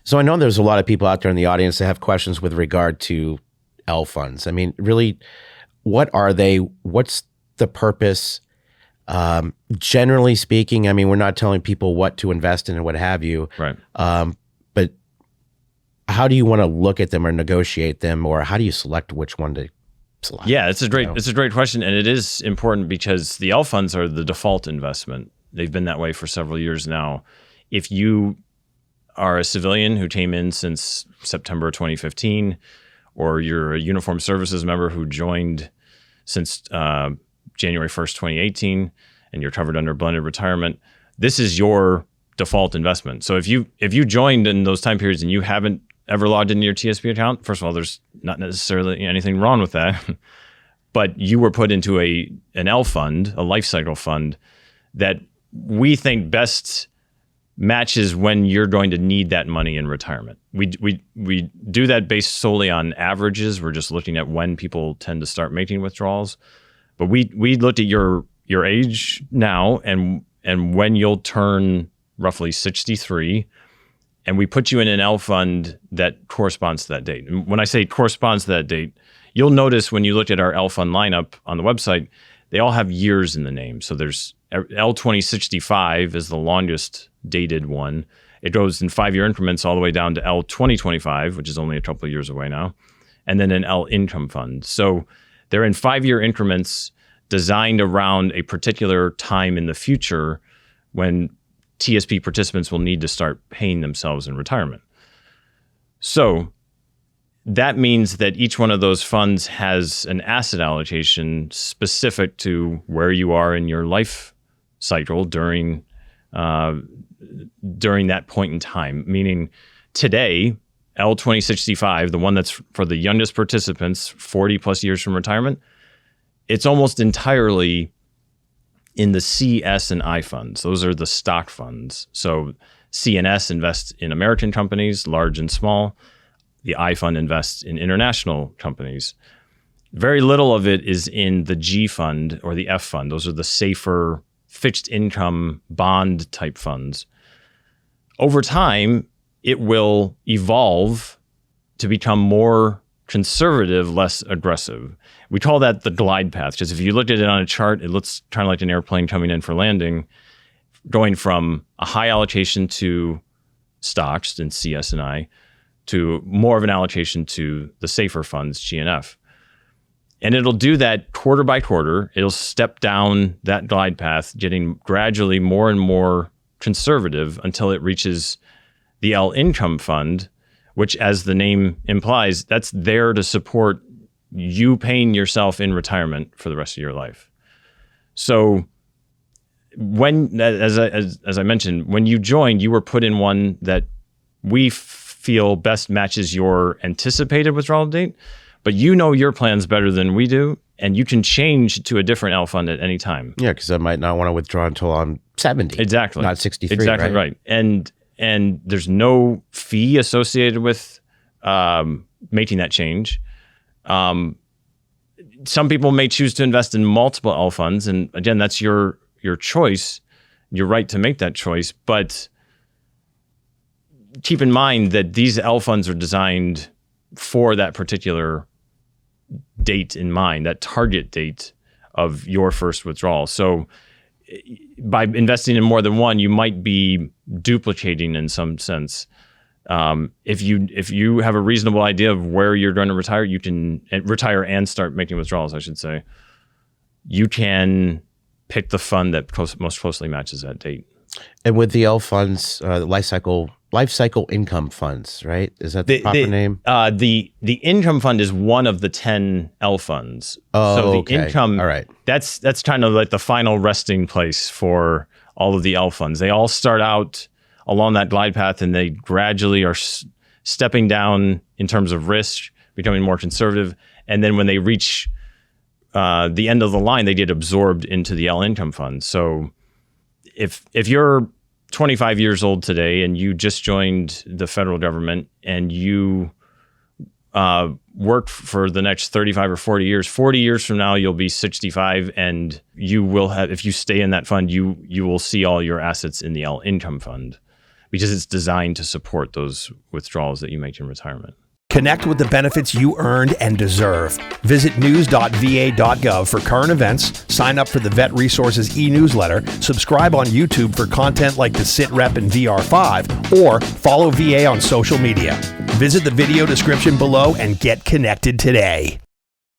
So I know there's a lot of people out there in the audience that have questions with regard to L funds. I mean, really, what are they? What's the purpose? Generally speaking, I mean, we're not telling people what to invest in and what have you. Right. But how do you want to look at them or negotiate them, or how do you select which one to select? Yeah, it's a great question, and it is important because the L funds are the default investment. They've been that way for several years now. If you are a civilian who came in since September 2015, or you're a uniformed services member who joined since January 1st, 2018, and you're covered under blended retirement, this is your default investment. So if you joined in those time periods and you haven't ever logged into your TSP account, first of all, there's not necessarily anything wrong with that, but you were put into an L fund, a life cycle fund, that we think best matches when you're going to need that money in retirement. We do that based solely on averages. We're just looking at when people tend to start making withdrawals. But we looked at your age now and when you'll turn roughly 63, and we put you in an L fund that corresponds to that date. And when I say corresponds to that date, you'll notice when you look at our L fund lineup on the website, they all have years in the name. So there's L2065 is the longest dated one. It goes in 5-year increments all the way down to L2025, which is only a couple of years away now, and then an L income fund. So they're in 5-year increments designed around a particular time in the future when TSP participants will need to start paying themselves in retirement. So that means that each one of those funds has an asset allocation specific to where you are in your life cycle during that point in time. Meaning today, L2065, the one that's for the youngest participants, 40 plus years from retirement, it's almost entirely in the C, S, and I funds. Those are the stock funds. So C and S invest in American companies, large and small. The I fund invests in international companies. Very little of it is in the G fund or the F fund. Those are the safer fixed income bond type funds. Over time, it will evolve to become more conservative, less aggressive. We call that the glide path, because if you looked at it on a chart, it looks kind of like an airplane coming in for landing, going from a high allocation to stocks in CS and I, to more of an allocation to the safer funds, G and F. And it'll do that quarter by quarter. It'll step down that glide path, getting gradually more and more conservative until it reaches the L income fund, which, as the name implies, that's there to support you paying yourself in retirement for the rest of your life. So when, as I mentioned, when you joined, you were put in one that we feel best matches your anticipated withdrawal date, but you know your plans better than we do, and you can change to a different L fund at any time. Yeah, because I might not want to withdraw until I'm 70. Exactly. Not 63, exactly right. And there's no fee associated with making that change. Some people may choose to invest in multiple L funds, and again, that's your choice, your right to make that choice. But keep in mind that these L funds are designed for that particular date in mind, that target date of your first withdrawal. So by investing in more than one, you might be duplicating in some sense. If you have a reasonable idea of where you're going to retire, you can retire and start making withdrawals, I should say. You can pick the fund that most closely matches that date. And with the L funds, life cycle income funds, right? Is that the proper name? The income fund is one of the 10 L funds. Oh, so the okay. income, all right. That's kind of like the final resting place for all of the L funds. They all start out along that glide path, and they gradually are stepping down in terms of risk, becoming more conservative. And then when they reach the end of the line, they get absorbed into the L income fund. So if you're 25 years old today and you just joined the federal government and you work for the next 35 or 40 years from now, you'll be 65, and you will have, if you stay in that fund, you will see all your assets in the L income fund. because it's designed to support those withdrawals that you make in retirement. Connect with the benefits you earned and deserve. Visit news.va.gov for current events, sign up for the Vet Resources e-newsletter, subscribe on YouTube for content like the SITREP and VR5, or follow VA on social media. Visit the video description below and get connected today.